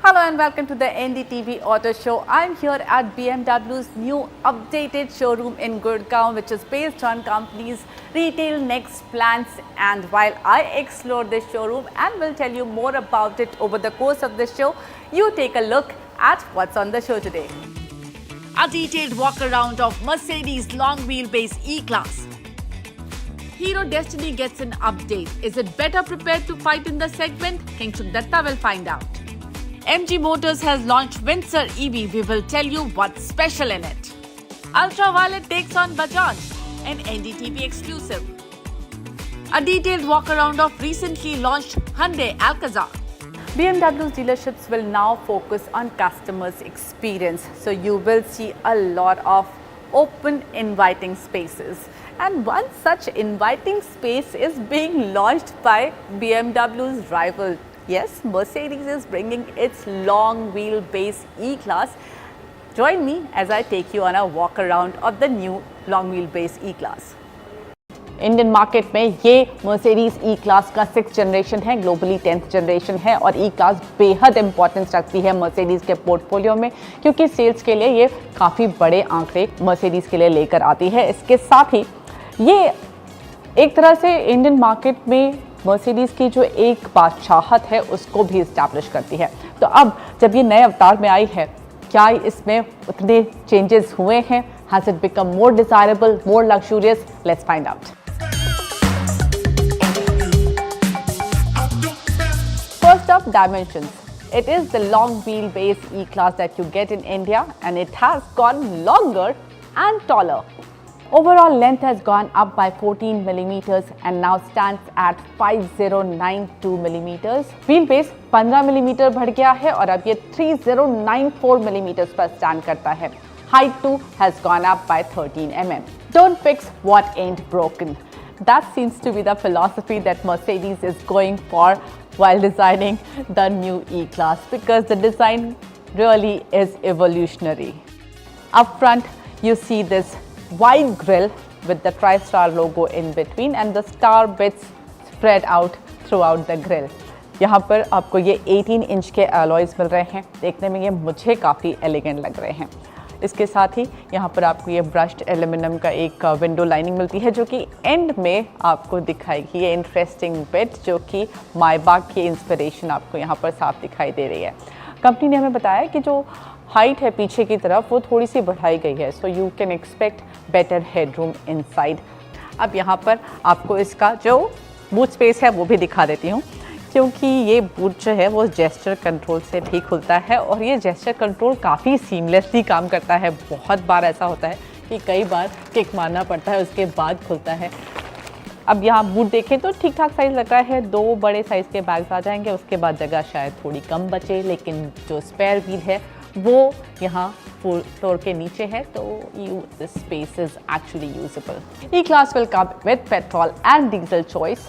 Hello and welcome to the NDTV Auto Show. I'm here at BMW's new updated showroom in Gurgaon, which is based on company's Retail Next plans. And while I explore this showroom and will tell you more about it over the course of the show, you take a look at what's on the show today. A detailed walk around of Mercedes long wheelbase E-Class. Hero Destiny gets an update. Is it better prepared to fight in the segment? King Sundatta will find out. MG Motors has launched Windsor EV. We will tell you what's special in it. Ultraviolet takes on Bajaj, an NDTV exclusive. A detailed walk around of recently launched Hyundai Alcazar. BMW's dealerships will now focus on customers' experience. So you will see a lot of open, inviting spaces. And one such inviting space is being launched by BMW's rival. Yes, Mercedes is bringing its long wheelbase E-Class. Join me as I take you on a walk around of the new long wheelbase E-Class. Indian market में ये Mercedes E-Class का 6th generation है, globally 10th generation है और E-Class बेहद importance रखती है Mercedes के पोर्टफोलियो में क्योंकि सेल्स के लिए ये काफ़ी बड़े आंकड़े Mercedes के लिए लेकर आती है। इसके साथ ही ये एक तरह से इंडियन मार्केट में Mercedes की जो एक बादशाहत है उसको भी इस्टेब्लिश करती है। तो अब जब ये नए अवतार में आई है, क्या इसमें उतने चेंजेस हुए हैं? Has it become more desirable, more luxurious? Let's find out. First up, dimensions. It is the long wheelbase E-Class that you get in India and it has gone longer and taller. Overall length has gone up by 14 millimeters and now stands at 5092 millimeters. Wheelbase 15 millimeter बढ़ गया है और अब ये 3094 millimeters पर stand करता है. Height too has gone up by 13 mm. Don't fix what ain't broken. That seems to be the philosophy that Mercedes is going for while designing the new E-Class because the design really is evolutionary. Up front, you see this wide grille with the TriStar logo in between and the star bits spread out throughout the grille. यहाँ पर आपको ये 18 inch के alloys मिल रहे हैं। देखने में ये मुझे काफ़ी एलिगेंट लग रहे हैं। इसके साथ ही यहाँ पर आपको ये ब्रश्ड एल्यूमिनियम का एक विंडो लाइनिंग मिलती है जो कि एंड में आपको दिखाएगी ये इंटरेस्टिंग बिट जो कि मायबाग की इंस्पिरेशन आपको यहाँ पर साफ दिखाई दे रही है। कंपनी ने हमें बताया कि जो हाइट है पीछे की तरफ वो थोड़ी सी बढ़ाई गई है so you can expect better headroom inside. अब यहाँ पर आपको इसका जो बूट स्पेस है वो भी दिखा देती हूँ क्योंकि ये बूट जो है वो जेस्चर कंट्रोल से भी खुलता है और ये जेस्चर कंट्रोल काफ़ी सीमलेसली काम करता है। बहुत बार ऐसा होता है कि कई बार किक मारना पड़ता है उसके बाद खुलता है। अब यहाँ बूट देखें तो ठीक ठाक साइज़ लग रहा है, 2 बड़े साइज़ के बैग्स आ जाएंगे, उसके बाद जगह शायद थोड़ी कम बचे लेकिन जो स्पेयर व्हील है वो यहाँ फ्लोर के नीचे है तो this space is actually usable. E-Class will come with petrol and diesel choice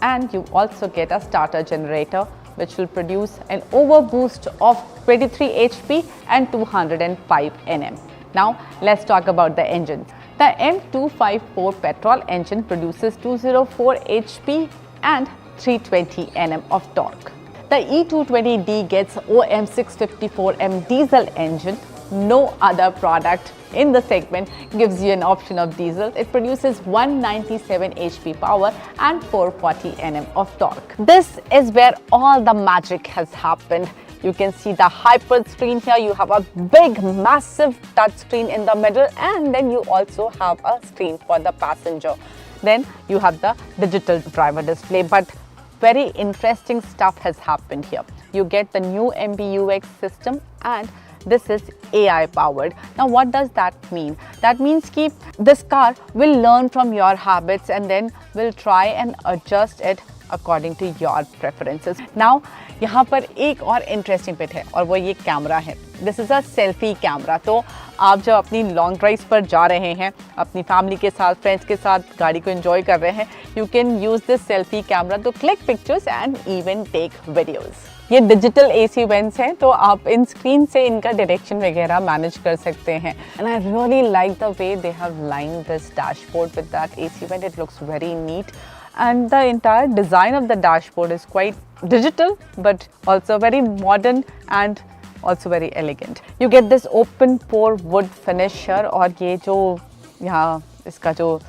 and you also get a starter generator which will produce an overboost of 23 HP and 205 Nm. Now let's talk about the engine. The M254 petrol engine produces 204 HP and 320 Nm of torque. The E220D gets OM654M diesel engine. No other product in the segment gives you an option of diesel. It produces 197 HP power and 440 Nm of torque. This is where all the magic has happened. You can see the hyper screen here. You have a big, massive touch screen in the middle and then you also have a screen for the passenger. Then you have the digital driver display. But very interesting stuff has happened here. You get the new MBUX system and this is AI powered. Now what does that mean? That means that this car will learn from your habits and then will try and adjust it according to your preferences. Now यहाँ पर एक और interesting bit है और वो ये camera है। This is a selfie camera. तो आप जब अपनी लॉन्ग ड्राइव्स पर जा रहे हैं अपनी फैमिली के साथ फ्रेंड्स के साथ गाड़ी को एंजॉय कर रहे हैं you can use this selfie camera to click pictures and even take videos. ये डिजिटल AC वेंट्स हैं तो आप इन स्क्रीन से इनका डायरेक्शन वगैरह मैनेज कर सकते हैं and I really like the way they have lined this dashboard with that AC went. It looks very neat and the entire design of the dashboard is quite digital but also very modern and also very elegant. You get this open pore wood finish here और ये जो यहाँ इसका जो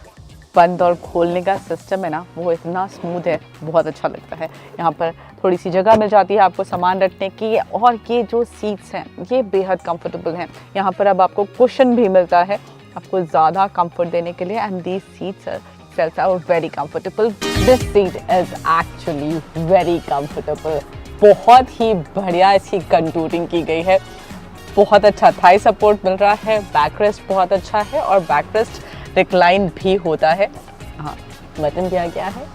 बंद और खोलने का सिस्टम है ना वो इतना स्मूथ है, बहुत अच्छा लगता है। यहाँ पर थोड़ी सी जगह मिल जाती है आपको सामान रखने की और ये जो सीट्स हैं ये बेहद कंफर्टेबल हैं। यहाँ पर अब आपको कुशन भी मिलता है आपको ज़्यादा कंफर्ट देने के लिए and these seats are very comfortable. This seat is actually very comfortable, बहुत ही बढ़िया इसकी कंटूरिंग की गई है, बहुत अच्छा थाई सपोर्ट मिल रहा है, बैक रेस्ट बहुत अच्छा है और बैक रेस्ट रिक्लाइन भी होता है। हाँ, बटन दिया गया है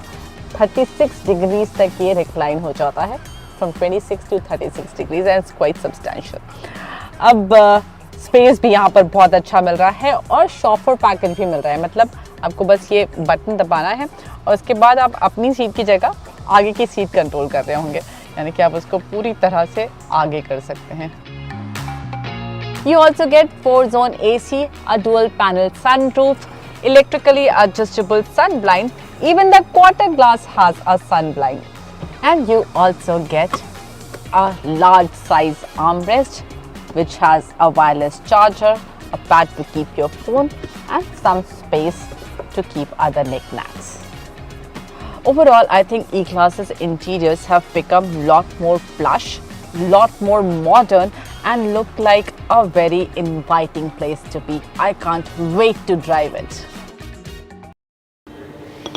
36 डिग्रीज तक ये रिक्लाइन हो जाता है, from 26 to 36 degrees and it's quite substantial. अब स्पेस भी यहाँ पर बहुत अच्छा मिल रहा है और शॉफर पैकेज भी मिल रहा है, मतलब आपको बस ये बटन दबाना है और उसके बाद आप अपनी सीट की जगह आगे की सीट कंट्रोल कर रहे होंगे, यानी कि आप उसको पूरी तरह से आगे कर सकते हैं। You also get 4-zone AC, a dual-panel sunroof, electrically adjustable sun blind. Even the quarter glass has a sun blind. And you also get a large-size armrest, which has a wireless charger, a pad to keep your phone, and some space to keep other knickknacks. Overall, I think E-Class's interiors have become a lot more plush, lot more modern, and look like a very inviting place to be. I can't wait to drive it.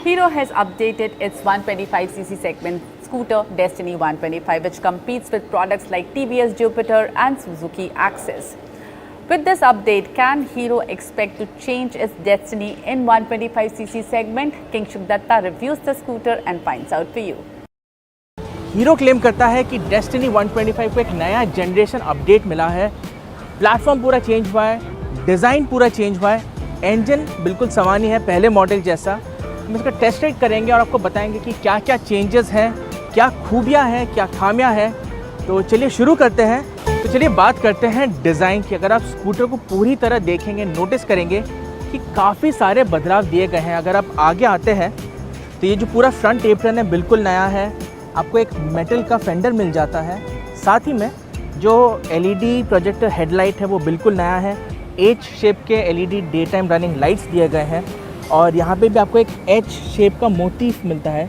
Hero has updated its 125cc segment scooter Destini 125, which competes with products like TVS Jupiter and Suzuki Access. With this update, can Hero expect to change its destiny in 125cc segment? Kingshuk Datta reviews the scooter and finds out for you. Hero claim करता है कि destiny 125 को एक नया generation update मिला है, platform पूरा change हुआ है, डिज़ाइन पूरा चेंज हुआ है, इंजन बिल्कुल सामान्य है पहले मॉडल जैसा। हम इसका टेस्ट राइड करेंगे और आपको बताएंगे कि क्या क्या चेंजेस हैं, क्या खूबियाँ हैं, क्या खामियाँ हैं। तो चलिए शुरू करते हैं। तो चलिए बात करते हैं डिज़ाइन की। अगर आप स्कूटर को पूरी तरह देखेंगे, नोटिस करेंगे कि काफ़ी सारे बदलाव दिए गए हैं। अगर आप आगे आते हैं तो ये जो पूरा फ्रंट एप्रन है बिल्कुल नया है, आपको एक मेटल का फेंडर मिल जाता है, साथ ही में जो एलईडी प्रोजेक्टर हेडलाइट है वो बिल्कुल नया है, एच शेप के LED day time running lights दिए गए हैं और यहाँ पे भी आपको एक एच शेप का मोटिफ मिलता है।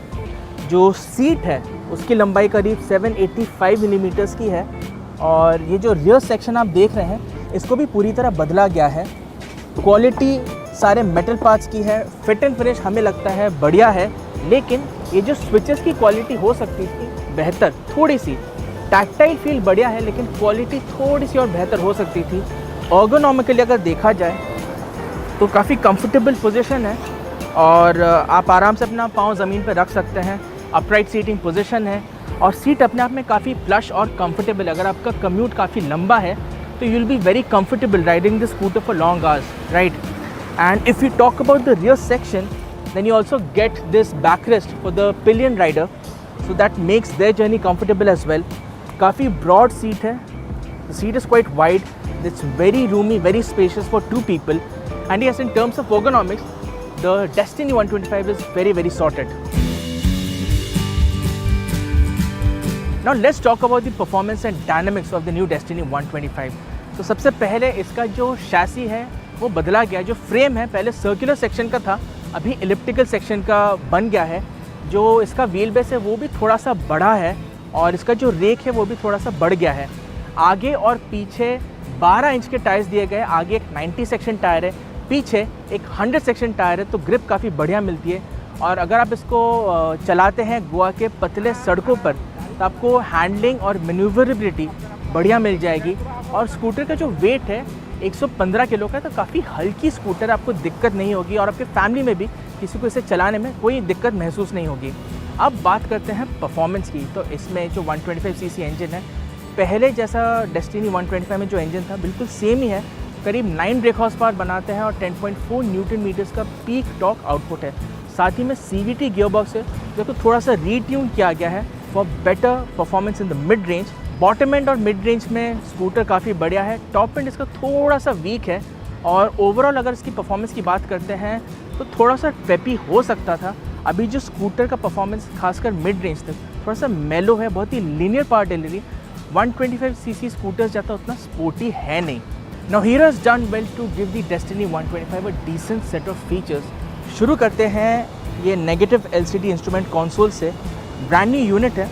जो सीट है उसकी लंबाई करीब 785 मिलीमीटर्स की है और ये जो रियर सेक्शन आप देख रहे हैं इसको भी पूरी तरह बदला गया है। क्वालिटी सारे मेटल पार्ट्स की है, फिट एंड फिनिश हमें लगता है बढ़िया है, लेकिन ये जो स्विचेस की क्वालिटी हो सकती थी बेहतर, थोड़ी सी टैक्टाइल फील बढ़िया है लेकिन क्वालिटी थोड़ी सी और बेहतर हो सकती थी। ergonomically अगर देखा जाए तो काफ़ी कंफर्टेबल पोजीशन है और आप आराम से अपना पाँव ज़मीन पर रख सकते हैं, अपराइट सीटिंग पोजीशन है और सीट अपने आप में काफ़ी प्लश और कंफर्टेबल। अगर आपका कम्यूट काफ़ी लंबा है तो you will be very comfortable riding the scooter for long hours, right. And if you talk about the rear section, then you also get this backrest for the pillion rider, so that makes their journey comfortable as well. काफ़ी broad seat है, the seat is quite wide, it's very roomy, very spacious for two people, and yes, in terms of ergonomics, the Destini 125 is very very sorted. Now let's talk about the performance and dynamics of the new Destini 125. तो सबसे पहले इसका जो शैसी है वो बदला गया। जो फ्रेम है पहले सर्कुलर सेक्शन का था, अभी इलिप्टिकल सेक्शन का बन गया है। जो इसका व्हील बेस है वो भी थोड़ा सा बड़ा है और इसका जो रेक है वो भी थोड़ा सा बढ़ गया है। आगे और पीछे 12 इंच के टायर्स दिए गए, आगे एक 90 सेक्शन टायर है, पीछे एक 100 सेक्शन टायर है, तो ग्रिप काफ़ी बढ़िया मिलती है। और अगर आप इसको चलाते हैं गोवा के पतले सड़कों पर तो आपको हैंडलिंग और मैन्यूवरेबिलिटी बढ़िया मिल जाएगी। और स्कूटर का जो वेट है 115 किलो का, तो काफ़ी हल्की स्कूटर, आपको दिक्कत नहीं होगी और आपके फैमिली में भी किसी को इसे चलाने में कोई दिक्कत महसूस नहीं होगी। अब बात करते हैं परफॉर्मेंस की। तो इसमें जो 125cc इंजन है, पहले जैसा डेस्टिनी 125 में जो इंजन था बिल्कुल सेम ही है, करीब 9 ब्रेक हॉर्स पावर बनाते हैं और 10.4 न्यूटन मीटर्स का पीक टॉर्क आउटपुट है। साथ ही में CVT गियरबॉक्स है जो कि थोड़ा सा रीट्यून किया गया है for better performance in the mid range. Bottom and और मिड रेंज में स्कूटर काफ़ी बढ़िया है, टॉप एंड इसका थोड़ा सा वीक है और ओवरऑल अगर इसकी परफॉर्मेंस की बात करते हैं तो थोड़ा सा पेपी हो सकता था अभी जो स्कूटर का परफॉर्मेंस खासकर मिड रेंज तक थोड़ा सा मेलो है, बहुत ही linear power delivery, 125 cc scooters जाता उतना स्पोर्टी है नहीं। Now Hero has done well to give the Destiny 125 a decent set of features. शुरू करते हैं ये नेगेटिव एलसीडी इंस्ट्रूमेंट कंसोल से। ब्रांड न्यू यूनिट है,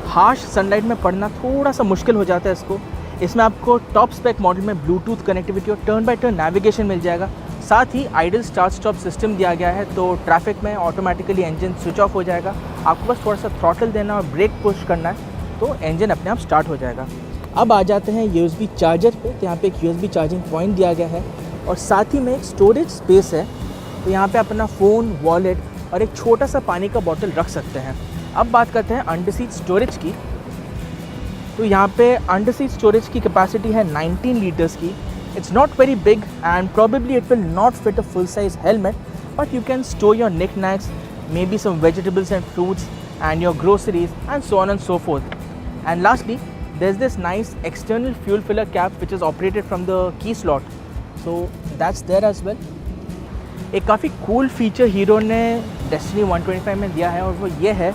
हार्श सनलाइट में पढ़ना थोड़ा सा मुश्किल हो जाता है इसको। इसमें आपको टॉप स्पेक मॉडल में ब्लूटूथ कनेक्टिविटी और टर्न बाय टर्न नेविगेशन मिल जाएगा। साथ ही आइडल स्टार्ट स्टॉप सिस्टम दिया गया है, तो ट्रैफिक में ऑटोमेटिकली इंजन स्विच ऑफ हो जाएगा। आपको बस थोड़ा सा थ्रॉटल देना और ब्रेक पुश करना है तो इंजन अपने आप स्टार्ट हो जाएगा। अब आ जाते हैं USB चार्जर पे। तो यहाँ पे एक USB चार्जिंग पॉइंट दिया गया है और साथ ही में एक स्टोरेज स्पेस है। तो यहाँ पे अपना फ़ोन, वॉलेट और एक छोटा सा पानी का बॉटल रख सकते हैं। अब बात करते हैं अंडर सीट स्टोरेज की। तो यहाँ पे अंडर सीट स्टोरेज की कैपेसिटी है 19 लीटर्स की। It's not very big and probably it will not fit a full size helmet, but you can store your knickknacks, maybe some vegetables and fruits and your groceries and so on and so forth. And lastly, there's this nice external fuel filler cap which is operated from the key slot, so that's there as well. एक काफ़ी cool feature hero ने destiny 125 में दिया है और वो ये है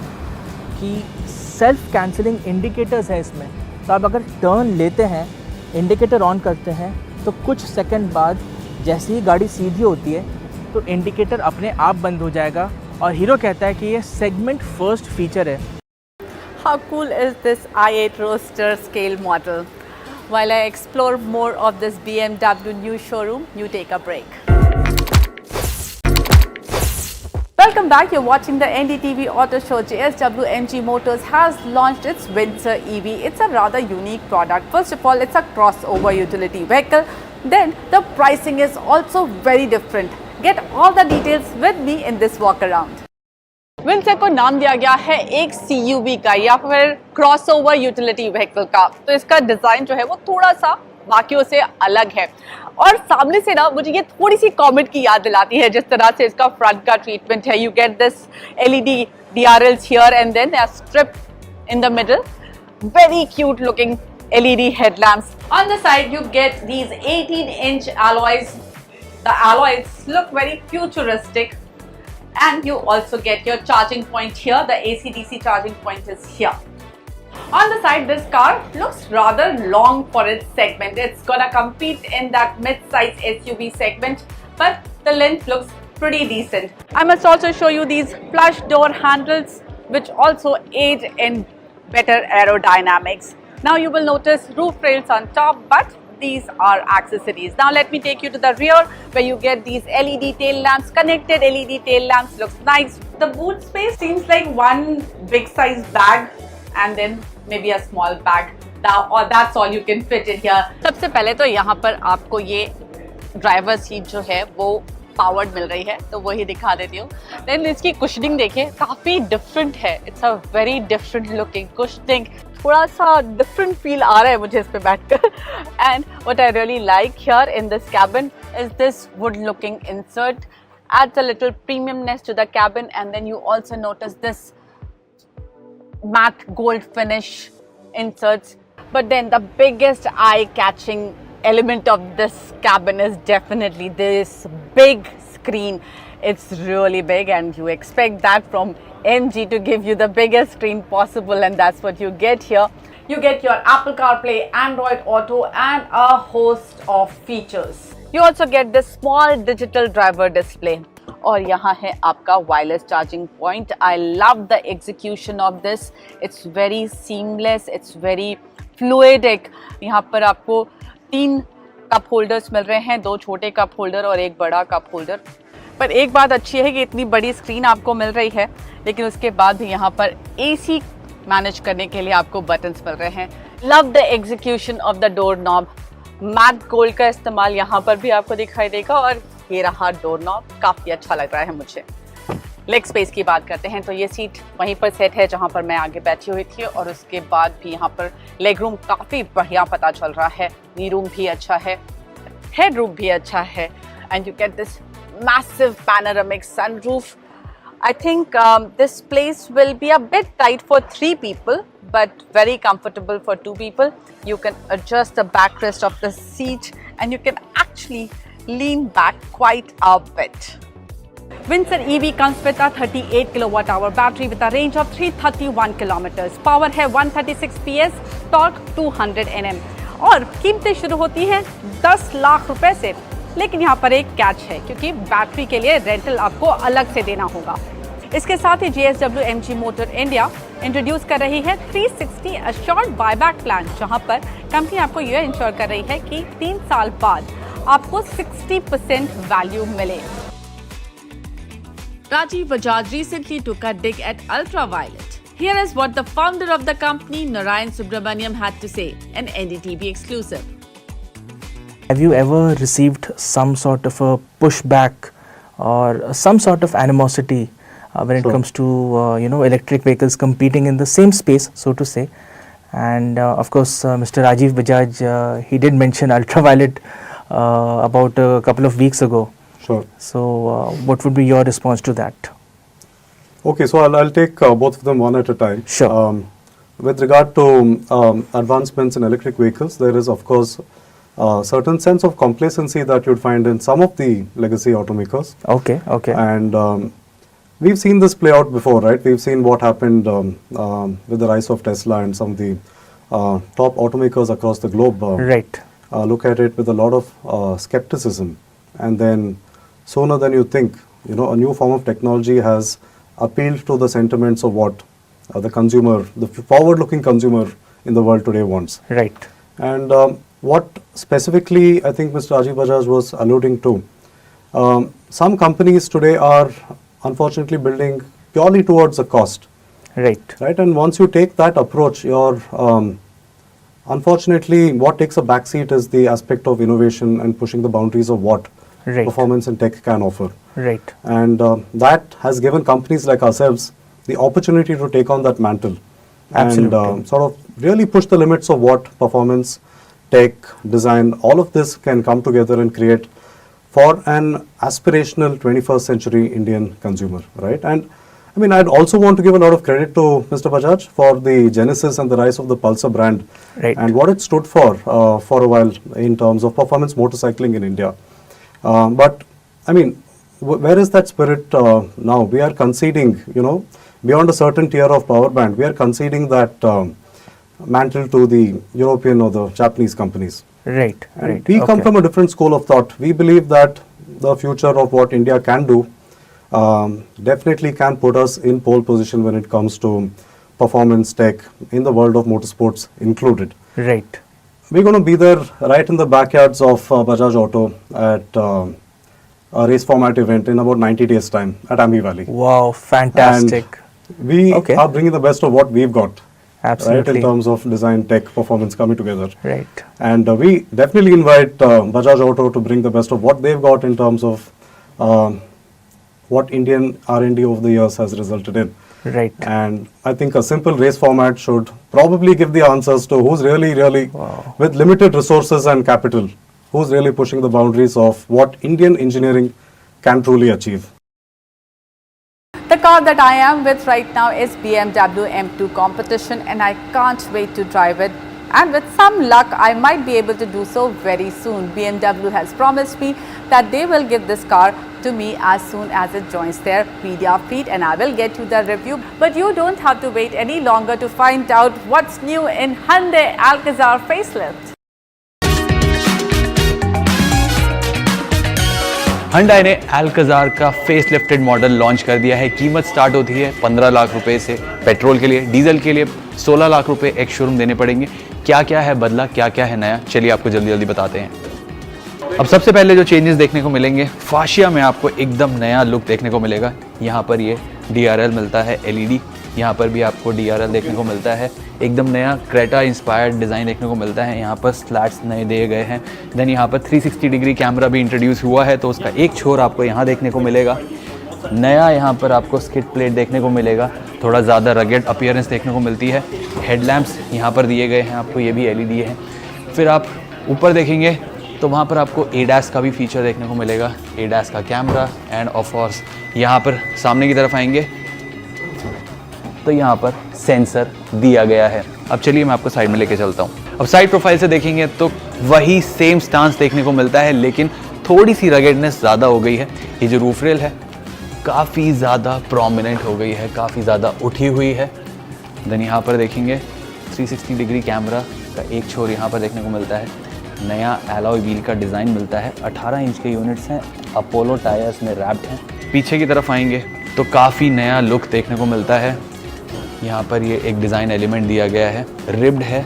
कि सेल्फ कैंसिलिंग इंडिकेटर्स है इसमें। तो आप अगर टर्न लेते हैं, इंडिकेटर ऑन करते हैं, तो कुछ सेकंड बाद जैसे ही गाड़ी सीधी होती है तो इंडिकेटर अपने आप बंद हो जाएगा। और हीरो कहता है कि ये सेगमेंट फर्स्ट फीचर है। How cool is this i8 Roadster scale model? While I explore more of this BMW new showroom, you take a break. Welcome back. You're watching the NDTV Auto Show. JSW MG Motors has launched its Windsor EV. It's a rather unique product. First of all, it's a crossover utility vehicle. Then the pricing is also very different. Get all the details with me in this walk around. Windsor को नाम दिया गया है एक CUV का या फिर crossover utility vehicle का। तो इसका डिजाइन जो है वो थोड़ा सा बाकियों से अलग है और सामने से ना मुझे ये थोड़ी सी कॉमेट की याद दिलाती है, जिस तरह से इसका फ्रंट का ट्रीटमेंट है। You get this LED DRLs here and then a strip in the middle, very cute looking LED headlamps. On the side you get these 18-inch alloys. The alloys look very futuristic. And you also get your charging point here. The AC/DC charging point is here. On the side, this car looks rather long for its segment. It's gonna compete in that mid-size SUV segment, but the length looks pretty decent. I must also show you these flush door handles, which also aid in better aerodynamics. Now you will notice roof rails on top, but these are accessories. Now let me take you to the rear where you get these LED tail lamps. Connected LED tail lamps, looks nice. The boot space seems like one big size bag and then maybe a small bag. Or that's all you can fit in here. सबसे पहले तो यहाँ पर आपको ये driver seat जो है वो पावर्ड मिल रही है, तो वही दिखा देती हूँ। देन इसकी कुशनिंग देखिए, काफ़ी डिफरेंट है। It's a very different looking cushioning, थोड़ा सा डिफरेंट फील आ रहा है मुझे इस पे बैठकर। And what I really like here in this cabin is this would looking insert, adds a little premiumness to the cabin, and then you also notice this matte gold finish inserts. But then the biggest eye-catching element of this cabin is definitely this big screen. It's really big and you expect that from MG to give you the biggest screen possible, and that's what you get here. You get your Apple CarPlay, Android Auto and a host of features. You also get this small digital driver display. और यहाँ है आपका wireless charging point. I love the execution of this. It's very seamless, it's very fluidic. यहाँ पर आपको 3 cup holders मिल रहे हैं, 2 छोटे कप होल्डर और 1 बड़ा कप होल्डर. पर एक बात अच्छी है कि इतनी बड़ी स्क्रीन आपको मिल रही है, लेकिन उसके बाद भी यहाँ पर AC मैनेज करने के लिए आपको बटन्स मिल रहे हैं. Love the execution of the door knob. Matte gold का इस्तेमाल यहाँ पर भी आपको दिखाई देगा और ये रहा डोर नॉब, काफ़ी अच्छा लग रहा है मुझे. लेग स्पेस की बात करते हैं तो ये सीट वहीं पर सेट है जहाँ पर मैं आगे बैठी हुई थी, और उसके बाद भी यहाँ पर लेग रूम काफ़ी बढ़िया पता चल रहा है. नी रूम भी अच्छा है, हेड रूम भी अच्छा है, and you get this massive panoramic sunroof. I think this place will be a bit tight for 3 people, but very comfortable for 2 people. You can adjust the backrest of the seat and you can actually lean back quite a bit. Windsor EV comes with a 38 kilowatt hour battery with a range of 331 kilometers. Power है 136 PS, torque 200 Nm. और कीमतें शुरू होती हैं 10 लाख रुपए से, लेकिन यहाँ पर एक कैच है क्योंकि बैटरी के लिए रेंटल आपको अलग से देना होगा। इसके साथ ही JSW MG motor India introduce कर रही है 360 अश्योर्ड बायबैक प्लान, जहां पर कंपनी आपको यह इंश्योर कर रही है कि 3 साल बाद आपको 60% वैल्यू मिले। Rajiv Bajaj recently took a dig at ultraviolet. Here is what the founder of the company, Narayan Subramaniam, had to say, an NDTV exclusive. Have you ever received some sort of a pushback or some sort of animosity when it comes to electric vehicles competing in the same space, so to say? And of course, Mr. Rajiv Bajaj, he did mention ultraviolet about a couple of weeks ago. Sure. So, what would be your response to that? Okay, so I'll take both of them one at a time. Sure. With regard to advancements in electric vehicles, there is of course a certain sense of complacency that you'd find in some of the legacy automakers. Okay, okay. And we've seen this play out before, right? We've seen what happened with the rise of Tesla and some of the top automakers across the globe. Right. Look at it with a lot of skepticism, and then sooner than you think, a new form of technology has appealed to the sentiments of what the consumer, the forward-looking consumer in the world today wants. Right. And what specifically I think Mr. Rajiv Bajaj was alluding to, some companies today are unfortunately building purely towards the cost. Right. Right. And once you take that approach, you're unfortunately what takes a backseat is the aspect of innovation and pushing the boundaries of what performance and tech can offer. Right. And that has given companies like ourselves the opportunity to take on that mantle. Absolutely. And sort of really push the limits of what performance, tech, design, all of this can come together and create for an aspirational 21st century Indian consumer, right? And I mean, I'd also want to give a lot of credit to Mr. Bajaj for the genesis and the rise of the Pulsar brand, right, and what it stood for a while in terms of performance motorcycling in India. But I mean, where is that spirit now? We are conceding, beyond a certain tier of power band, we are conceding that mantle to the European or the Japanese companies. Right. And right. we come from a different school of thought. We believe that the future of what India can do definitely can put us in pole position when it comes to performance tech in the world of motorsports included. Right. We're going to be there right in the backyards of Bajaj Auto at a race format event in about 90 days time at Ambi Valley. Wow, fantastic. And we are bringing the best of what we've got. Absolutely. Right, in terms of design, tech, performance coming together. Right. And we definitely invite Bajaj Auto to bring the best of what they've got in terms of what Indian R&D over the years has resulted in. Right. And I think a simple race format should probably give the answers to who's really, with limited resources and capital, who's really pushing the boundaries of what Indian engineering can truly achieve. The car that I am with right now is BMW M2 Competition, and I can't wait to drive it. And with some luck, I might be able to do so very soon. BMW has promised me that they will give this car to me as soon as it joins their media feed, and I will get you the review. But you don't have to wait any longer to find out what's new in Hyundai Alcazar facelift. Hyundai ने Alcazar का face lifted model launch कर दिया है। कीमत start होती है 15 लाख रुपए से पेट्रोल के लिए, डीजल के लिए 16 लाख रुपए एक शोरूम देने पड़ेंगे। क्या क्या है बदला, क्या क्या है नया, चलिए आपको जल्दी जल्दी बताते हैं। अब सबसे पहले जो चेंजेस देखने को मिलेंगे, फाशिया में आपको एकदम नया लुक देखने को मिलेगा। यहाँ पर ये DRL मिलता है LED, यहाँ पर भी आपको DRL देखने को मिलता है। एकदम नया क्रेटा इंस्पायर्ड डिज़ाइन देखने को मिलता है। यहाँ पर स्लैट्स नए दिए गए हैं। देन यहाँ पर 360 डिग्री कैमरा भी इंट्रोड्यूस हुआ है, तो उसका एक छोर आपको यहाँ देखने को मिलेगा। नया यहाँ पर आपको स्किड प्लेट देखने को मिलेगा, थोड़ा ज़्यादा रगेड अपीयरेंस देखने को मिलती है। हेडलैम्प्स यहाँ पर दिए गए हैं आपको, ये भी LED है। फिर आप ऊपर देखेंगे तो वहाँ पर आपको ADAS का भी फीचर देखने को मिलेगा, ADAS का कैमरा एंड ऑफ कोर्स यहाँ पर सामने की तरफ आएंगे तो यहाँ पर सेंसर दिया गया है। अब चलिए मैं आपको साइड में लेके चलता हूँ। अब साइड प्रोफाइल से देखेंगे तो वही सेम स्टांस देखने को मिलता है, लेकिन थोड़ी सी रगेडनेस ज़्यादा हो गई है। ये जो रूफ रेल है काफ़ी ज़्यादा प्रोमिनेंट हो गई है, काफ़ी ज़्यादा उठी हुई है। देन यहाँ पर देखेंगे 360 डिग्री कैमरा का एक छोर यहाँ पर देखने को मिलता है। नया एलॉय व्हील का डिज़ाइन मिलता है। 18 इंच के यूनिट्स हैं, अपोलो टायर्स में रैप्ड हैं। पीछे की तरफ आएंगे तो काफ़ी नया लुक देखने को मिलता है। यहाँ पर ये एक डिज़ाइन एलिमेंट दिया गया है, रिब्ड है,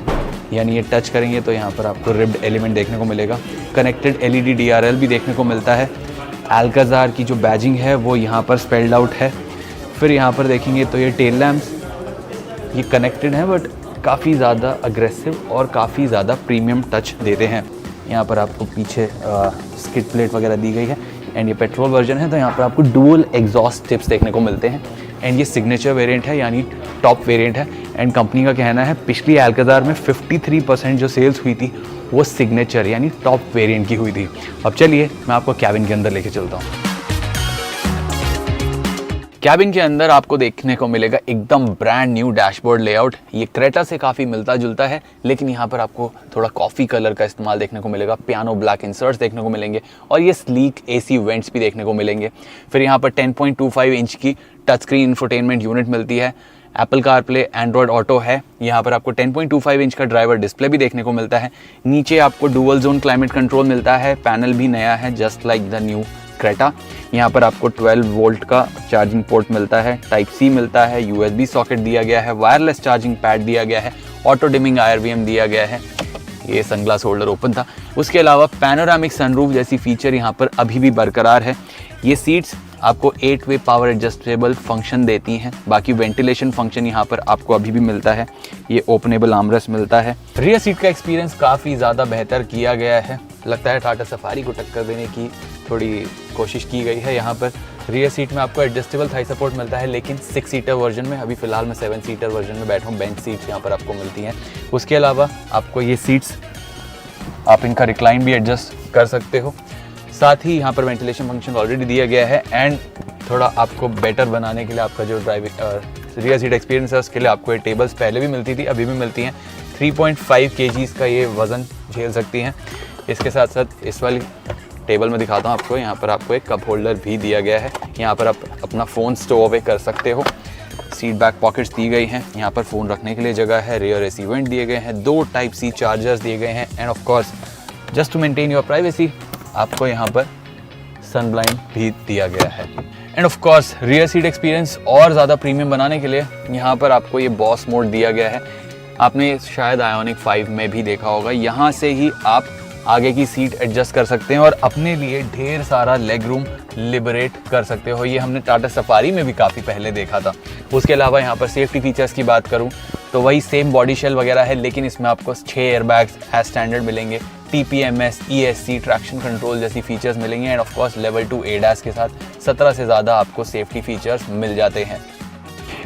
यानी ये टच करेंगे तो यहाँ पर आपको रिब्ड एलिमेंट देखने को मिलेगा। कनेक्टेड LED DRL भी देखने को मिलता है। अल्काज़ार की जो बैजिंग है वो यहाँ पर स्पेल्ड आउट है। फिर यहाँ पर देखेंगे तो ये टेल लैम्प्स ये कनेक्टेड हैं बट काफ़ी ज़्यादा अग्रेसिव और काफ़ी ज़्यादा प्रीमियम टच देते हैं। यहाँ पर आपको पीछे स्किड प्लेट वगैरह दी गई है एंड ये पेट्रोल वर्जन है तो यहाँ पर आपको डुअल एग्जॉस्ट टिप्स देखने को मिलते हैं एंड ये सिग्नेचर वेरिएंट है यानी टॉप वेरिएंट है। एंड कंपनी का कहना है पिछली अल्काज़ार में 53% जो सेल्स हुई थी वो सिग्नेचर यानी टॉप वेरिएंट की हुई थी। अब चलिए मैं आपको कैबिन के अंदर लेके चलता हूँ। कैबिन के अंदर आपको देखने को मिलेगा एकदम ब्रांड न्यू डैशबोर्ड लेआउट। ये क्रेटा से काफ़ी मिलता जुलता है लेकिन यहाँ पर आपको थोड़ा कॉफ़ी कलर का इस्तेमाल देखने को मिलेगा। पियानो ब्लैक इंसर्ट्स देखने को मिलेंगे और ये स्लीक AC वेंट्स भी देखने को मिलेंगे। फिर यहाँ पर 10.25 इंच की टच स्क्रीन इंफोटेनमेंट यूनिट मिलती है। एप्पल कारप्ले, एंड्रॉयड ऑटो है। यहाँ पर आपको 10.25 इंच का ड्राइवर डिस्प्ले भी देखने को मिलता है। नीचे आपको डुअल जोन क्लाइमेट कंट्रोल मिलता है। पैनल भी नया है just like the new Creta. यहाँ पर आपको 12 वोल्ट का चार्जिंग पोर्ट मिलता है, टाइप C मिलता है, USB सॉकेट दिया गया है, वायरलेस चार्जिंग पैड दिया गया है, ऑटो डिमिंग IRVM दिया गया है। ये सनग्लास होल्डर ओपन था। उसके अलावा पैनोरामिक सनरूफ जैसी फीचर यहाँ पर अभी भी बरकरार है। ये सीट्स आपको 8 वे पावर एडजस्टेबल फंक्शन देती हैं। बाकी वेंटिलेशन फंक्शन यहाँ पर आपको अभी भी मिलता है। ये ओपनेबल आर्मरेस्ट मिलता है। रियर सीट का एक्सपीरियंस काफ़ी ज़्यादा बेहतर किया गया है। लगता है टाटा सफारी को टक्कर देने की थोड़ी कोशिश की गई है। यहाँ पर रियर सीट में आपको एडजस्टेबल थाई सपोर्ट मिलता है लेकिन 6 सीटर वर्जन में। अभी फ़िलहाल मैं 7 सीटर वर्जन में बैठा हूँ। बेंच सीट्स यहाँ पर आपको मिलती हैं। उसके अलावा आपको ये सीट्स आप इनका रिक्लाइन भी एडजस्ट कर सकते हो। साथ ही यहाँ पर वेंटिलेशन फंक्शन ऑलरेडी दिया गया है एंड थोड़ा आपको बेटर बनाने के लिए आपका जो ड्राइविंग रियर सीट एक्सपीरियंस है उसके लिए आपको ये टेबल्स पहले भी मिलती थी, अभी भी मिलती हैं। 3.5 kgs का ये वज़न झेल सकती हैं। इसके साथ साथ इस वाली टेबल में दिखाता हूँ आपको। यहाँ पर आपको एक कप होल्डर भी दिया गया है। यहाँ पर आप अपना फ़ोन स्टोव अवे कर सकते हो। सीट बैक पॉकेट्स दी गई हैं। यहाँ पर फ़ोन रखने के लिए जगह है। रियर AC वेंट दिए गए हैं। 2 टाइप C चार्जर्स दिए गए हैं and of course just to maintain your privacy आपको यहाँ पर सन ब्लाइंड भी दिया गया है। And of course rear seat experience और ज़्यादा प्रीमियम बनाने के लिए यहाँ पर आपको ये बॉस मोड दिया गया है। आपने शायद आयोनिक 5 में भी देखा होगा। यहाँ से ही आप आगे की सीट एडजस्ट कर सकते हैं और अपने लिए ढेर सारा लेग रूम लिबरेट कर सकते हो। ये हमने टाटा सफारी में भी काफ़ी पहले देखा था। उसके अलावा यहाँ पर सेफ्टी फीचर्स की बात करूँ तो वही सेम बॉडी शेल वगैरह है लेकिन इसमें आपको 6 एयरबैग्स एज स्टैंडर्ड मिलेंगे। TPMS, ESC, ट्रैक्शन कंट्रोल जैसी फीचर्स मिलेंगे and of course level 2 ADAS के साथ 17 से ज़्यादा आपको सेफ्टी फीचर्स मिल जाते हैं।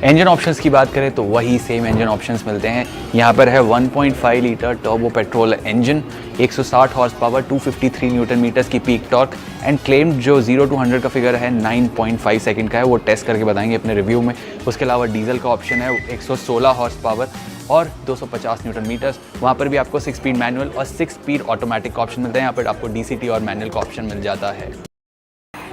इंजन ऑप्शंस की बात करें तो वही सेम इंजन ऑप्शंस मिलते हैं। यहाँ पर है 1.5 litre turbo petrol engine, 160 horse power, 253 newton metres की पीक टॉर्क एंड क्लेम्ड जो 0 to 100 का फिगर है 9.5 सेकंड का है। वो टेस्ट करके बताएंगे अपने रिव्यू में। उसके अलावा डीजल का ऑप्शन है 116 हॉर्स पावर और 250 न्यूटन मीटर्स। वहाँ पर भी आपको 6 स्पीड मैनुअल और 6 स्पीड ऑटोमेटिक का ऑप्शन मिलता है। यहाँ पर आपको DCT और मैनुअल का ऑप्शन मिल जाता है।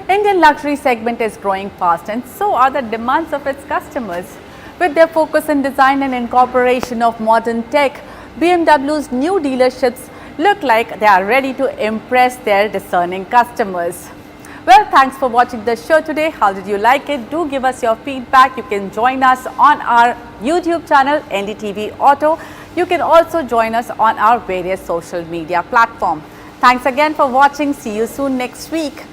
Indian luxury segment is growing fast and so are the demands of its customers. With their focus in design and incorporation of modern tech, BMW's new dealerships look like they are ready to impress their discerning customers. Well, thanks for watching the show today. How did you like it? Do give us your feedback. You can join us on our YouTube channel NDTV Auto. You can also join us on our various social media platforms. Thanks again for watching. See you soon next week.